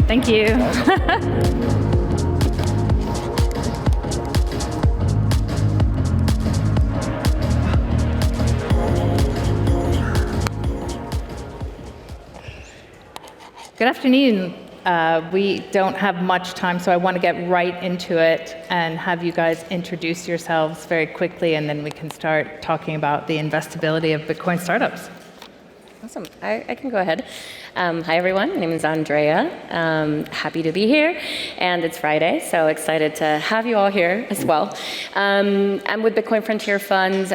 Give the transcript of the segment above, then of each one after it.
Thank you. Good afternoon. We don't have much time, so I want to get right into it and have you guys introduce yourselves very quickly, and then we can start talking about the investability of Bitcoin startups. Awesome. I can go ahead. Hi, everyone. My name is Andrea. Happy to be here. And it's Friday, so excited to have you all here as well. I'm with Bitcoin Frontier Fund.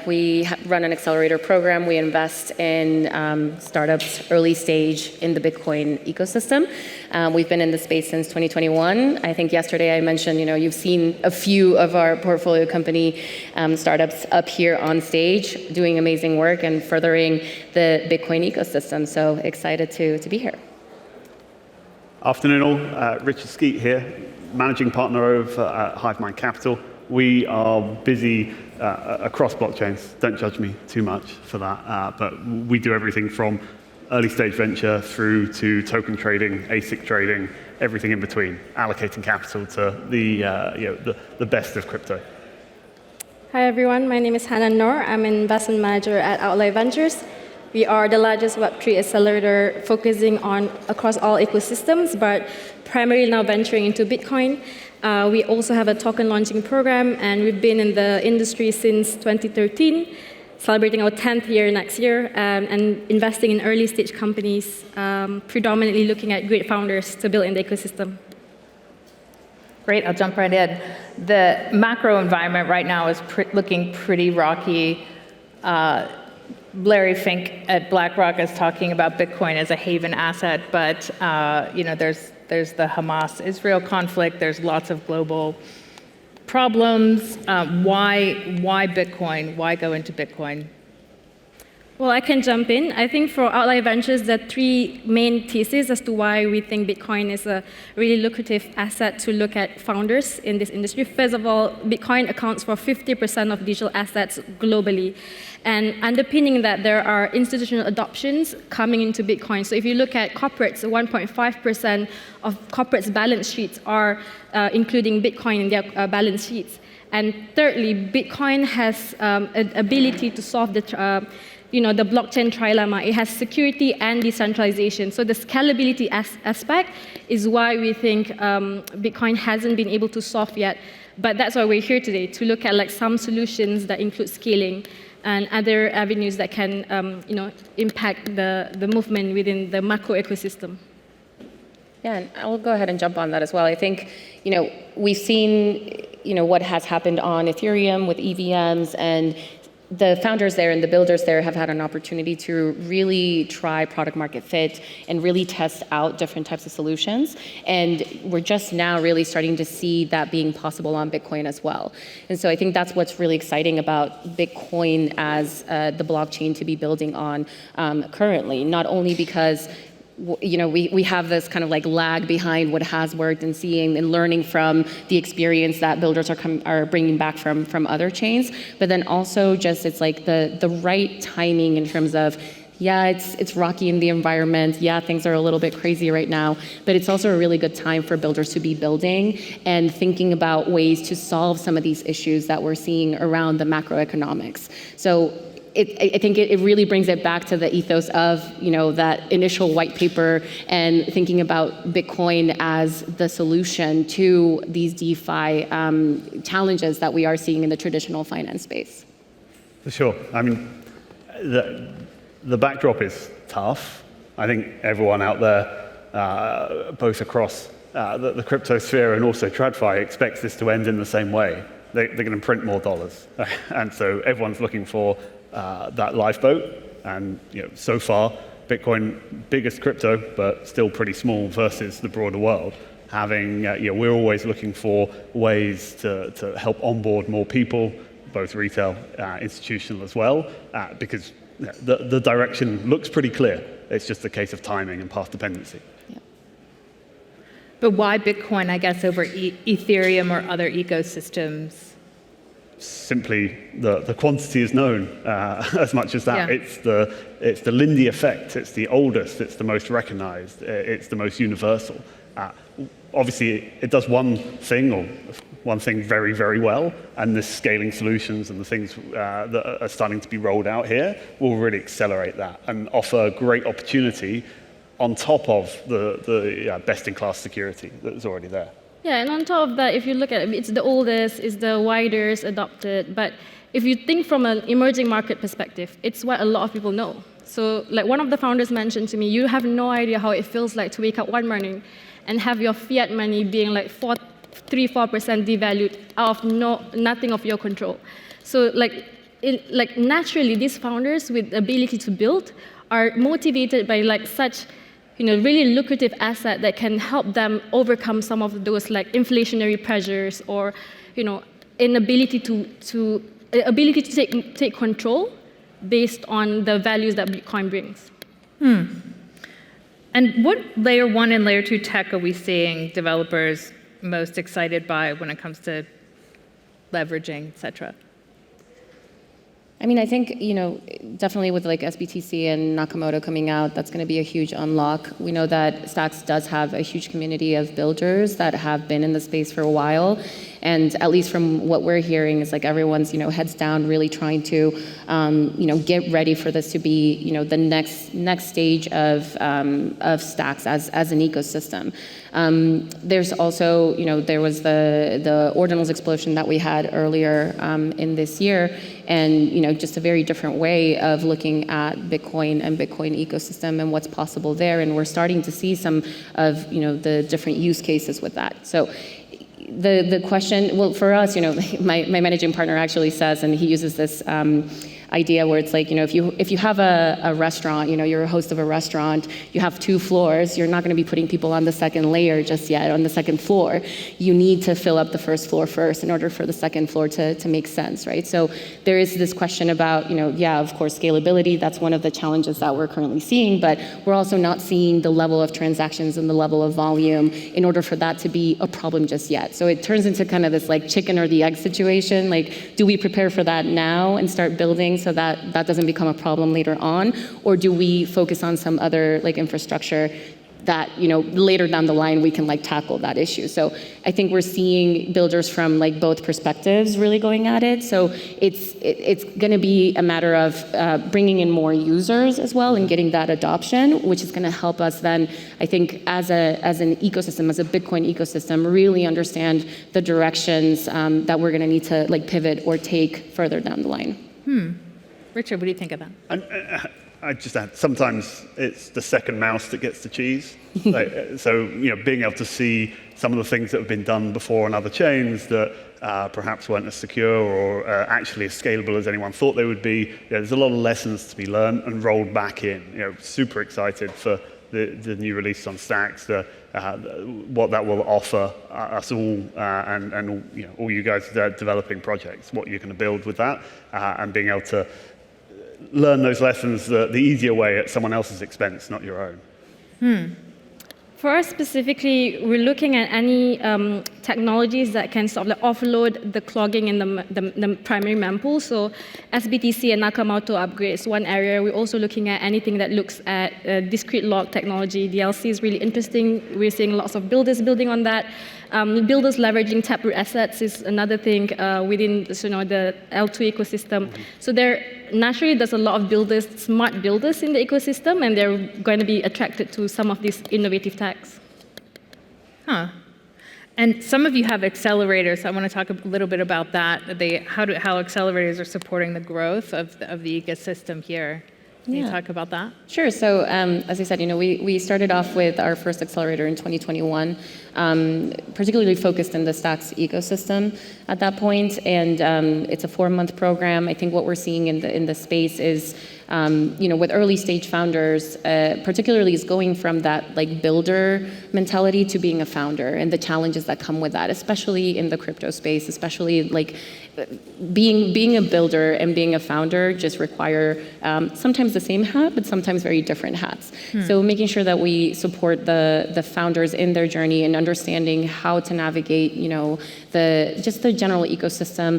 We run an accelerator program. We invest in startups early stage in the Bitcoin ecosystem. We've been in the space since 2021. I think yesterday I mentioned, you've seen a few of our portfolio company startups up here on stage doing amazing work and furthering the Bitcoin ecosystem. So excited to be here. Afternoon all, Richard Skeet here, managing partner of HiveMind Capital. We are busy across blockchains. Don't judge me too much for that, but we do everything from early stage venture through to token trading, ASIC trading, everything in between, allocating capital to the best of crypto. Hi everyone, my name is Hannah Noor. I'm an investment manager at Outlier Ventures. We are the largest Web3 accelerator focusing on across all ecosystems, but primarily now venturing into Bitcoin. We also have a token launching program, and we've been in the industry since 2013, celebrating our 10th year next year, and investing in early stage companies, predominantly looking at great founders to build in the ecosystem. Great, I'll jump right in. The macro environment right now is looking pretty rocky. Larry Fink at BlackRock is talking about Bitcoin as a haven asset, but there's the Hamas-Israel conflict. There's lots of global problems. Why Bitcoin? Why go into Bitcoin? Well, I can jump in. I think for Outlier Ventures, there are three main theses as to why we think Bitcoin is a really lucrative asset to look at founders in this industry. First of all, Bitcoin accounts for 50% of digital assets globally. And underpinning that, there are institutional adoptions coming into Bitcoin. So if you look at corporates, 1.5% of corporates' balance sheets are including Bitcoin in their balance sheets. And thirdly, Bitcoin has an ability to solve the blockchain trilemma. It has security and decentralization. So the scalability aspect is why we think Bitcoin hasn't been able to solve yet. But that's why we're here today, to look at some solutions that include scaling and other avenues that can impact the movement within the macro ecosystem. Yeah, and I'll go ahead and jump on that as well. I think, we've seen, what has happened on Ethereum with EVMs, and the founders there and the builders there have had an opportunity to really try product market fit and really test out different types of solutions. And we're just now really starting to see that being possible on Bitcoin as well. And so I think that's what's really exciting about Bitcoin as the blockchain to be building on currently, not only because we have this kind of lag behind what has worked and seeing and learning from the experience that builders are bringing back from other chains, but then also just it's the right timing in terms of, yeah, it's rocky in the environment. Yeah, things are a little bit crazy right now, but it's also a really good time for builders to be building and thinking about ways to solve some of these issues that we're seeing around the macroeconomics. So I think it really brings it back to the ethos of that initial white paper and thinking about Bitcoin as the solution to these DeFi challenges that we are seeing in the traditional finance space. For sure. I mean, the backdrop is tough. I think everyone out there, both across the crypto sphere and also TradFi, expects this to end in the same way. They're going to print more dollars, and so everyone's looking for that lifeboat, and so far, Bitcoin, biggest crypto, but still pretty small versus the broader world. We're always looking for ways to help onboard more people, both retail, institutional as well, because the direction looks pretty clear. It's just a case of timing and path dependency. Yeah. But why Bitcoin, I guess, over Ethereum or other ecosystems? simply the quantity is known as much as that. Yeah. It's the Lindy effect. It's the oldest. It's the most recognized. It's the most universal. Obviously, it does one thing very, very well, and the scaling solutions and the things that are starting to be rolled out here will really accelerate that and offer great opportunity on top of the best-in-class security that's already there. Yeah, and on top of that, if you look at it, it's the oldest, it's the widest adopted, but if you think from an emerging market perspective, it's what a lot of people know. So like one of the founders mentioned to me, you have no idea how it feels like to wake up one morning and have your fiat money being like 4% devalued out of nothing of your control. So like naturally, these founders with the ability to build are motivated by like such really lucrative asset that can help them overcome some of those like inflationary pressures or inability to take control based on the values that Bitcoin brings. And what layer 1 and layer 2 tech are we seeing developers most excited by when it comes to leveraging, et cetera? I mean, I think, definitely with like SBTC and Nakamoto coming out, that's going to be a huge unlock. We know that Stacks does have a huge community of builders that have been in the space for a while. And at least from what we're hearing is like everyone's, heads down, really trying to, get ready for this to be, the next stage of Stacks as an ecosystem. There's also, there was the Ordinals explosion that we had earlier in this year, and just a very different way of looking at Bitcoin and Bitcoin ecosystem and what's possible there. And we're starting to see some of the different use cases with that. So the question, well, for us, my managing partner actually says, and he uses this idea where it's like, if you have a restaurant, you're a host of a restaurant, you have 2 floors, you're not going to be putting people on the second layer just yet, on the second floor. You need to fill up the first floor first in order for the second floor to make sense, right? So there is this question about, of course, scalability. That's one of the challenges that we're currently seeing, but we're also not seeing the level of transactions and the level of volume in order for that to be a problem just yet. So it turns into kind of this like chicken or the egg situation. Like, do we prepare for that now and start building so that doesn't become a problem later on? Or do we focus on some other like infrastructure that, later down the line we can like tackle that issue? So I think we're seeing builders from like both perspectives really going at it. So it's going to be a matter of bringing in more users as well and getting that adoption, which is going to help us then, I think, as an ecosystem, as a Bitcoin ecosystem, really understand the directions that we're going to need to like pivot or take further down the line. Richard, what do you think of that? And I just add, sometimes it's the second mouse that gets the cheese. So, being able to see some of the things that have been done before on other chains that perhaps weren't as secure or actually as scalable as anyone thought they would be. There's a lot of lessons to be learned and rolled back in. Super excited for the new release on Stacks, what that will offer us all, and all you guys that are developing projects, what you're going to build with that, and being able to learn those lessons the easier way at someone else's expense, not your own. For us specifically, we're looking at any technologies that can sort of like offload the clogging in the primary mempool. So SBTC and Nakamoto upgrades one area. We're also looking at anything that looks at discrete log technology. DLC is really interesting. We're seeing lots of builders building on that. Builders leveraging taproot assets is another thing within the L2 ecosystem. So naturally, there's a lot of builders, smart builders in the ecosystem, and they're going to be attracted to some of these innovative techs. And some of you have accelerators. I want to talk a little bit about that. How accelerators are supporting the growth of the ecosystem here. Can you talk about that? Sure. So as I said, we started off with our first accelerator in 2021, particularly focused in the Stacks ecosystem at that point. And it's a 4-month program. I think what we're seeing in the space is, with early stage founders, particularly is going from that like builder mentality to being a founder and the challenges that come with that, especially in the crypto space, especially like being a builder and being a founder just require sometimes the same hat, but sometimes very different hats. So making sure that we support the founders in their journey and understanding how to navigate, the general ecosystem,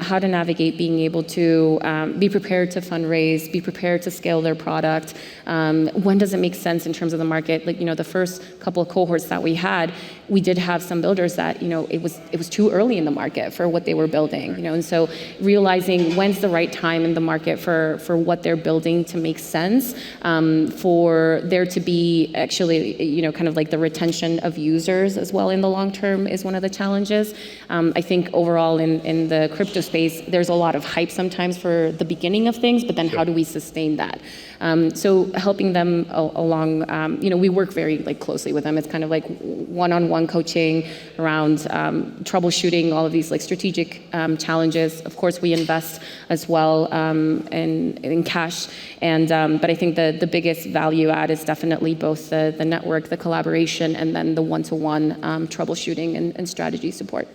how to navigate being able to be prepared to fundraise, be prepared to scale their product. When does it make sense in terms of the market? Like, the first couple of cohorts that we had, we did have some builders that, it was too early in the market for what they were building, and so realizing when's the right time in the market for what they're building to make sense, for there to be actually, kind of like the retention of users as well in the long term is one of the challenges. I think overall in the crypto space, there's a lot of hype sometimes for the beginning of things, but then how do we sustain that? So helping them along, we work very closely with them. It's kind of like one-on-one coaching around troubleshooting all of these strategic challenges. Of course, we invest as well in cash, but I think the biggest value add is definitely both the network, the collaboration, and then the one-to-one troubleshooting and strategy support.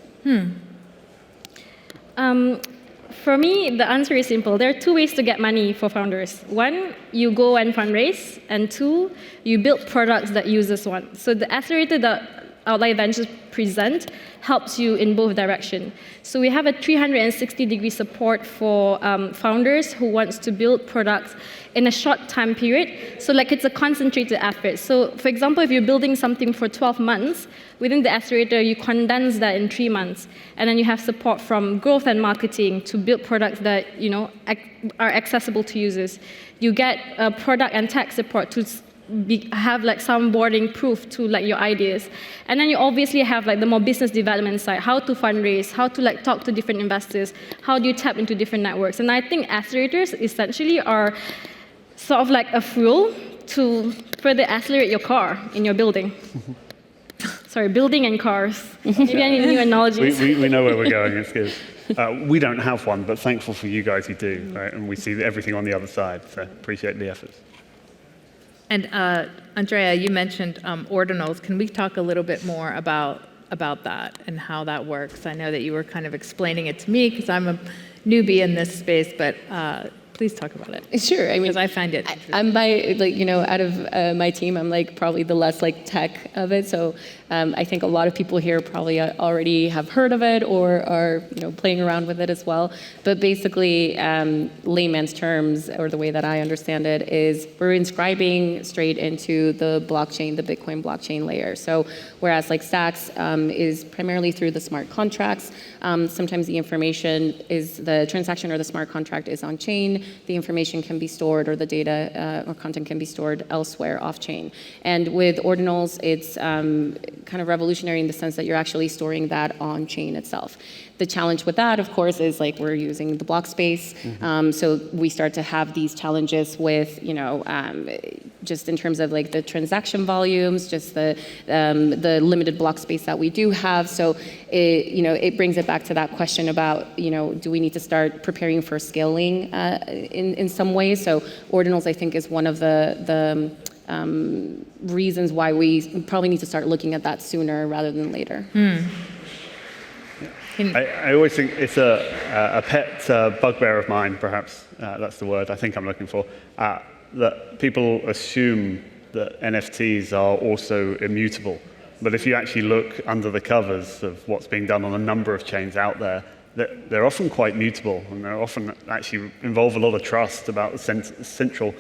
For me, the answer is simple. There are two ways to get money for founders. One, you go and fundraise, and two, you build products that users want. So the accelerator that Outlier Ventures present helps you in both directions. So we have a 360-degree support for founders who wants to build products in a short time period. So it's a concentrated effort. So for example, if you're building something for 12 months, within the accelerator, you condense that in 3 months. And then you have support from growth and marketing to build products that are accessible to users. You get product and tech support to have some boarding proof to your ideas. And then you obviously have the more business development side, how to fundraise, how to talk to different investors, how do you tap into different networks. And I think accelerators essentially are sort of a fuel to further accelerate your car in your building. Sorry, building and cars. Maybe I need new analogies. We know where we're going, it's good. We don't have one, but thankful for you guys who do, right? And we see everything on the other side, so appreciate the efforts. And Andrea, you mentioned Ordinals. Can we talk a little bit more about that and how that works? I know that you were kind of explaining it to me because I'm a newbie in this space, but please talk about it. Sure. I mean, because I find it interesting. I'm out of my team, I'm probably the less tech of it. So I think a lot of people here probably already have heard of it or are playing around with it as well. But basically, layman's terms, or the way that I understand it, is we're inscribing straight into the blockchain, the Bitcoin blockchain layer. So whereas Stacks is primarily through the smart contracts, sometimes the information is the transaction or the smart contract is on chain. The information can be stored, or the data or content can be stored elsewhere off chain. And with Ordinals, it's kind of revolutionary in the sense that you're actually storing that on chain itself. The challenge with that, of course, is we're using the block space. So we start to have these challenges with, just in terms of the transaction volumes, just the limited block space that we do have. So it brings it back to that question about, do we need to start preparing for scaling in some ways? So Ordinals, I think, is one of the reasons why we probably need to start looking at that sooner rather than later. I always think it's a pet bugbear of mine, perhaps that's the word I think I'm looking for, that people assume that NFTs are also immutable. But if you actually look under the covers of what's being done on a number of chains out there, they're often quite mutable, and they often actually involve a lot of trust about the central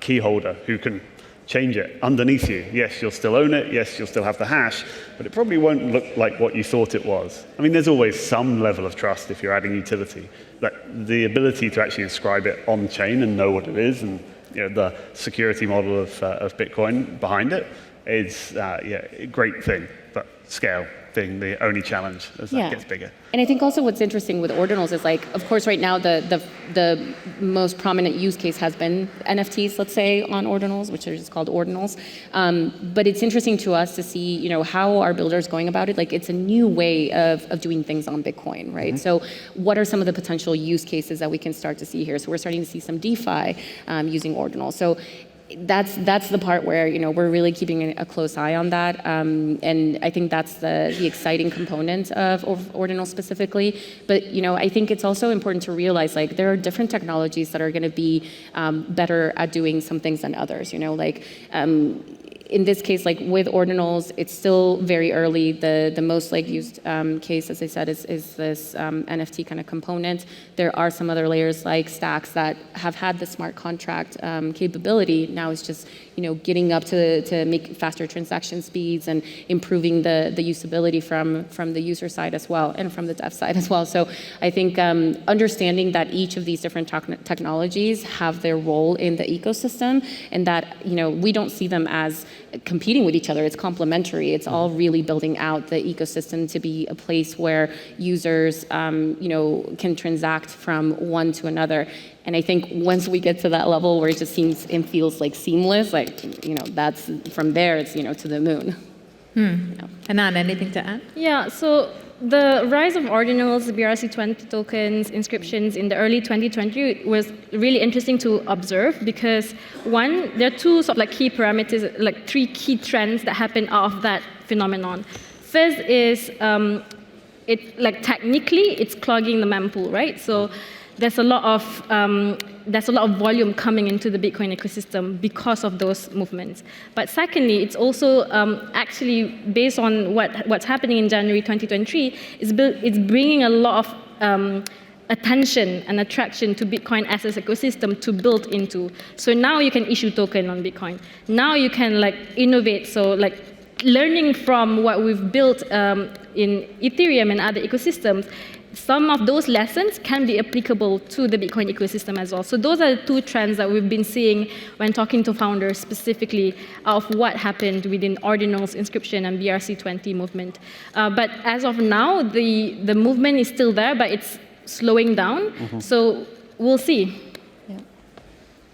key holder who can change it underneath you. Yes, you'll still own it. Yes, you'll still have the hash, but it probably won't look like what you thought it was. I mean, there's always some level of trust if you're adding utility, but the ability to actually inscribe it on chain and know what it is, and the security model of Bitcoin behind it is a great thing, but scale being the only challenge as that gets bigger. And I think also what's interesting with Ordinals is of course, right now the most prominent use case has been NFTs, let's say, on Ordinals, which are just called Ordinals. But it's interesting to us to see, how are builders going about it? It's a new way of doing things on Bitcoin, right? So what are some of the potential use cases that we can start to see here? So we're starting to see some DeFi using Ordinals. So that's the part where we're really keeping a close eye on that, and I think that's the exciting component of Ordinals specifically. But I think it's also important to realize there are different technologies that are going to be better at doing some things than others. In this case, with Ordinals, it's still very early. The most used case, as I said, is this NFT kind of component. There are some other layers like stacks that have had the smart contract capability. Now it's just getting up to make faster transaction speeds and improving the usability from the user side as well and from the dev side as well. So I think understanding that each of these different technologies have their role in the ecosystem, and that we don't see them as competing with each other. It's complementary. It's all really building out the ecosystem to be a place where users can transact from one to another. And I think once we get to that level where it just seems and feels seamless, that's from there, it's to the moon. Hanan, anything to add? Yeah, so the rise of ordinals, BRC20 tokens, inscriptions in the early 2020 was really interesting to observe because, one, there are two key parameters, three key trends that happen out of that phenomenon. First is technically it's clogging the mempool, right? So there's a lot of volume coming into the Bitcoin ecosystem because of those movements. But secondly, it's also actually based on what's happening in January 2023, it's bringing a lot of attention and attraction to Bitcoin as an ecosystem to build into. So now you can issue token on Bitcoin. Now you can innovate. So learning from what we've built in Ethereum and other ecosystems, some of those lessons can be applicable to the Bitcoin ecosystem as well. So those are the two trends that we've been seeing when talking to founders specifically of what happened within Ordinals, inscription, and BRC20 movement. But as of now, the movement is still there, but it's slowing down. So we'll see.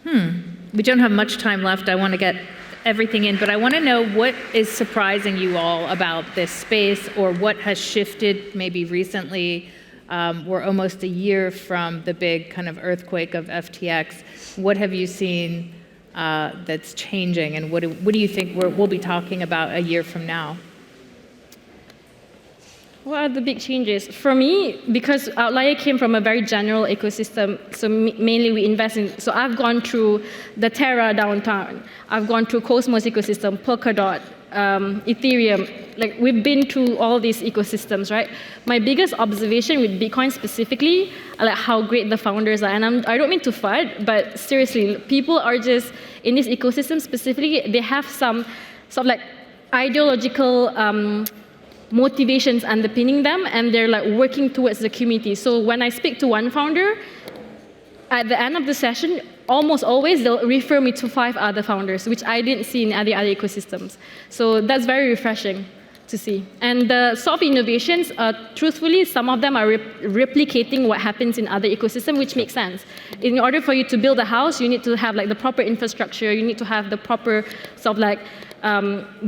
We don't have much time left. I want to get everything in, but I want to know what is surprising you all about this space, or what has shifted maybe recently. We're almost a year from the big kind of earthquake of FTX. What have you seen that's changing, and what do you think we'll be talking about a year from now? What are the big changes? For me, because Outlier came from a very general ecosystem, so mainly we invest in, so I've gone through the Terra downtown, I've gone through Cosmos ecosystem, Polkadot, Ethereum, we've been through all these ecosystems, right? My biggest observation with Bitcoin specifically, how great the founders are, and I don't mean to FUD, but seriously, people are just, in this ecosystem specifically, they have some ideological motivations underpinning them, and they're working towards the community. So when I speak to one founder, at the end of the session, almost always they'll refer me to 5 other founders, which I didn't see in other ecosystems. So that's very refreshing to see. And the sort of innovations, truthfully, some of them are replicating what happens in other ecosystems, which makes sense. In order for you to build a house, you need to have the proper infrastructure, you need to have the proper sort of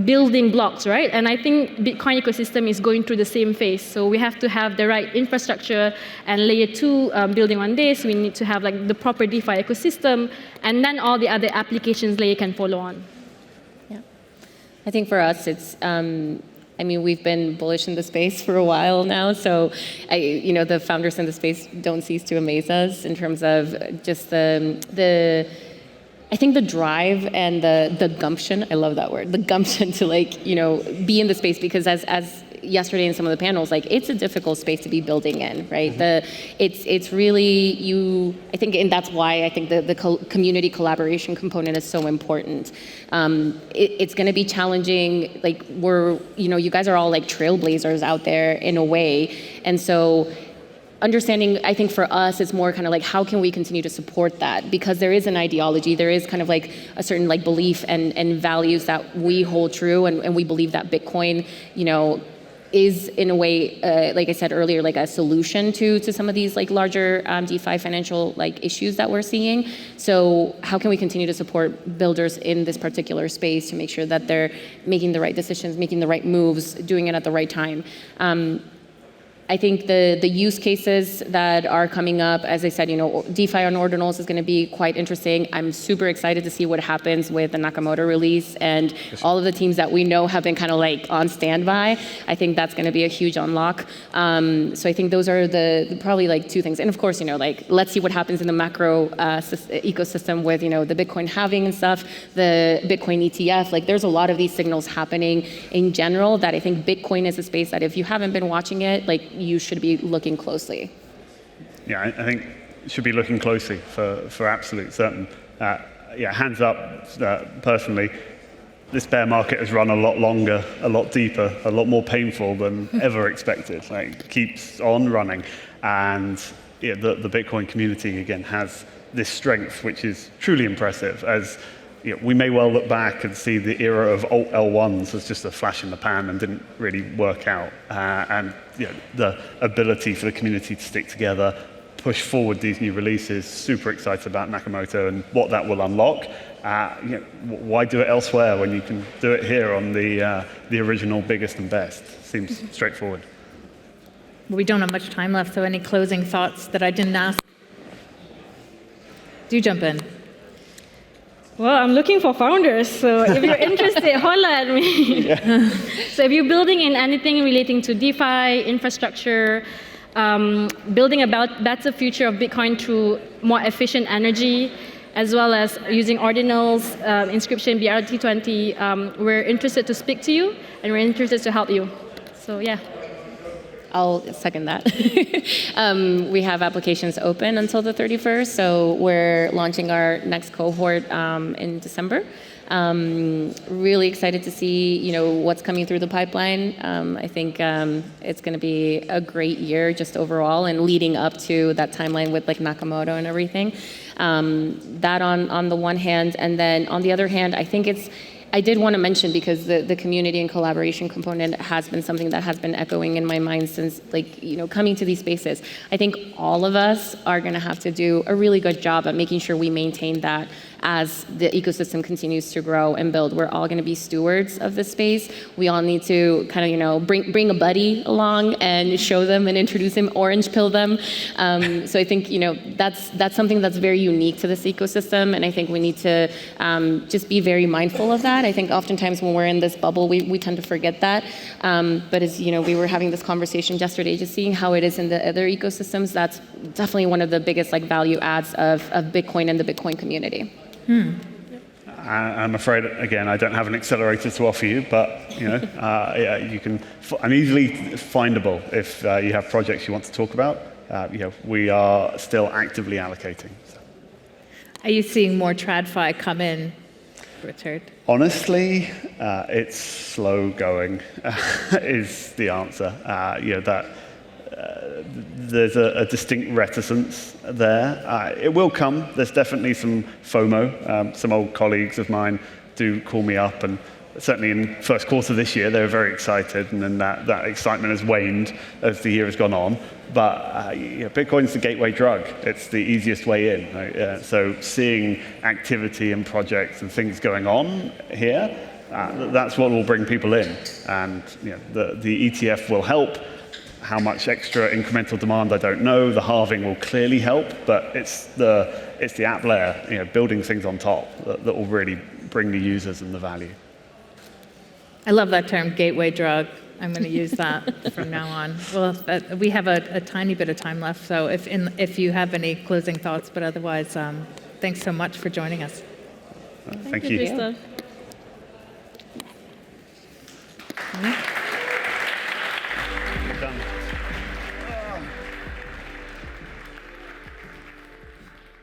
building blocks, right? And I think Bitcoin ecosystem is going through the same phase. So we have to have the right infrastructure, and layer 2 building on this. We need to have the proper DeFi ecosystem, and then all the other applications layer can follow on. Yeah, I think for us, it's. We've been bullish in the space for a while now, so the founders in the space don't cease to amaze us in terms of just I think the drive and the gumption, I love that word, the gumption to be in the space, because as yesterday in some of the panels, it's a difficult space to be building in, right? It's really I think, and that's why I think the community collaboration component is so important. It's going to be challenging. You guys are all trailblazers out there in a way, and so understanding, I think for us, it's more kind of how can we continue to support that? Because there is an ideology, there is kind of a certain belief and values that we hold true, and we believe that Bitcoin, is in a way, like I said earlier, a solution to some of these larger DeFi financial issues that we're seeing. So how can we continue to support builders in this particular space to make sure that they're making the right decisions, making the right moves, doing it at the right time? I think the use cases that are coming up, as I said, DeFi on Ordinals is going to be quite interesting. I'm super excited to see what happens with the Nakamoto release and all of the teams that we know have been kind of like on standby. I think that's going to be a huge unlock. So I think those are the probably like two things. And of course, like let's see what happens in the macro ecosystem with the Bitcoin halving and stuff, the Bitcoin ETF. Like there's a lot of these signals happening in general that I think Bitcoin is a space that if you haven't been watching it, like you should be looking closely. Yeah, I think you should be looking closely for absolute certain. Hands up, personally, this bear market has run a lot longer, a lot deeper, a lot more painful than ever expected. Like, it keeps on running. And the Bitcoin community, again, has this strength, which is truly impressive. As we may well look back and see the era of alt L1s as just a flash in the pan and didn't really work out. And the ability for the community to stick together, push forward these new releases, super excited about Nakamoto and what that will unlock. Why do it elsewhere when you can do it here on the original biggest and best? Seems straightforward. We don't have much time left, so any closing thoughts that I didn't ask? Do jump in. Well, I'm looking for founders, so if you're interested, holla at me. Yeah. So if you're building in anything relating to DeFi, infrastructure, building about better future of Bitcoin through more efficient energy, as well as using Ordinals, inscription, BRT20, we're interested to speak to you, and we're interested to help you. So yeah. I'll second that. We have applications open until the 31st, so we're launching our next cohort in December. Really excited to see, what's coming through the pipeline. I think it's going to be a great year just overall, and leading up to that timeline with like Nakamoto and everything. That on the one hand, and then on the other hand, I did want to mention, because the community and collaboration component has been something that has been echoing in my mind since, coming to these spaces. I think all of us are going to have to do a really good job at making sure we maintain that as the ecosystem continues to grow and build. We're all going to be stewards of this space. We all need to kind of, bring a buddy along and show them and introduce them, orange pill them. So I think, that's something that's very unique to this ecosystem, and I think we need to just be very mindful of that. I think oftentimes when we're in this bubble, we tend to forget that. But as we were having this conversation yesterday, just seeing how it is in the other ecosystems, that's definitely one of the biggest value adds of Bitcoin and the Bitcoin community. I'm afraid, again, I don't have an accelerator to offer you, but you can. I'm easily findable if you have projects you want to talk about. We are still actively allocating. So. Are you seeing more TradFi come in, Richard? Honestly, it's slow going. Is the answer. There's a distinct reticence there. It will come. There's definitely some FOMO. Some old colleagues of mine do call me up, and certainly in first quarter this year, they were very excited, and then that excitement has waned as the year has gone on. But Bitcoin's the gateway drug. It's the easiest way in. Right? So seeing activity and projects and things going on here, that's what will bring people in. And the ETF will help. How much extra incremental demand, I don't know. The halving will clearly help, but it's the app layer, building things on top that will really bring the users and the value. I love that term, gateway drug. I'm going to use that from now on. Well, we have a tiny bit of time left, so if you have any closing thoughts, but otherwise, thanks so much for joining us. Thank you. Krista. Yeah.